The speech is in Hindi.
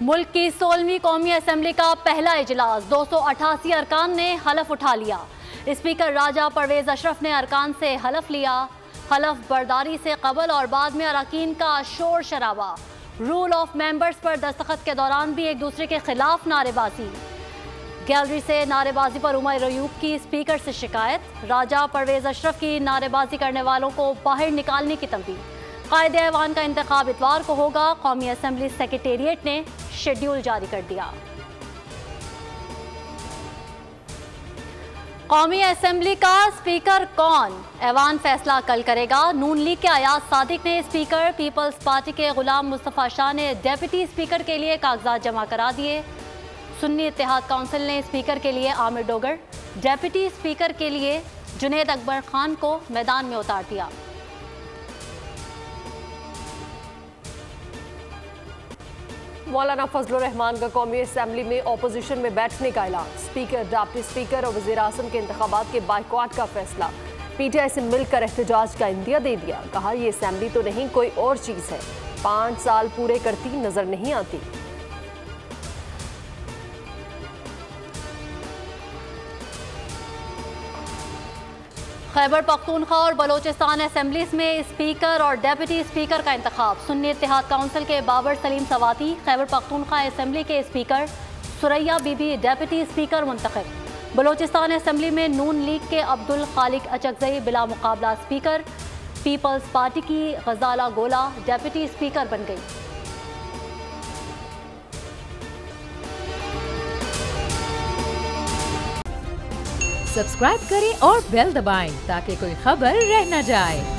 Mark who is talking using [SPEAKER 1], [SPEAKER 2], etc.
[SPEAKER 1] मुल्क की 16वीं कौमी असम्बली का पहला इजलास 288 अरकान ने हलफ उठा लिया। स्पीकर राजा परवेज अशरफ ने अरकान से हलफ लिया। हलफ बर्दारी से कबल और बाद में अरकान का शोर शराबा। रूल ऑफ मेंबर्स पर दस्तखत के दौरान भी एक दूसरे के खिलाफ नारेबाजी। गैलरी से नारेबाजी पर उमर अयूब की स्पीकर से शिकायत। राजा परवेज अशरफ की नारेबाजी करने वालों को बाहर निकालने की तंबीह। कायदे ऐवान का इंतखाब इतवार को होगा। कौमी असम्बली सेक्रेटेरिएट ने शेड्यूल जारी कर दिया। कौमी असम्बली का स्पीकर कौन, ऐवान फैसला कल करेगा। नून लीग के अयाज सादिक ने स्पीकर, पीपल्स पार्टी के गुलाम मुस्तफ़ा शाह ने डेप्यूटी स्पीकर के लिए कागजात जमा करा दिए। सुन्नी इत्तेहाद काउंसिल ने स्पीकर के लिए आमिर डोगर, डेप्यूटी स्पीकर के लिए जुनैद अकबर खान को मैदान में उतार दिया।
[SPEAKER 2] मौलाना फजलुर रहमान का कौमी असम्बली में अपोजिशन में बैठने का ऐलान। स्पीकर, डिप्टी स्पीकर और वज़ीर आज़म के इंतखाबात के बाइकॉट का फैसला। पीटीआई से मिलकर एहतजाज का इंदिया दे दिया। कहा यह असम्बली तो नहीं कोई और चीज़ है, 5 साल पूरे करती नजर नहीं आती।
[SPEAKER 1] खैबर पख्तूनख्वा और बलोचिस्तान असम्बलीज में स्पीकर और डेप्यूटी स्पीकर का इंतखाब। सुन्नी इत्तेहाद काउंसिल के बाबर सलीम सवाती खैबर पख्तूनख्वा असम्बली के स्पीकर, सुरैया बीबी डेप्यूटी स्पीकर मुंतखब। बलोचिस्तान असम्बली में नून लीग के अब्दुल खालिक अचकजई बिला मुकाबला स्पीकर। पीपल्स पार्टी की गजाला गोला डेप्यूटी स्पीकर बन गई।
[SPEAKER 3] सब्सक्राइब करें और बेल दबाएं ताकि कोई खबर रह न जाए।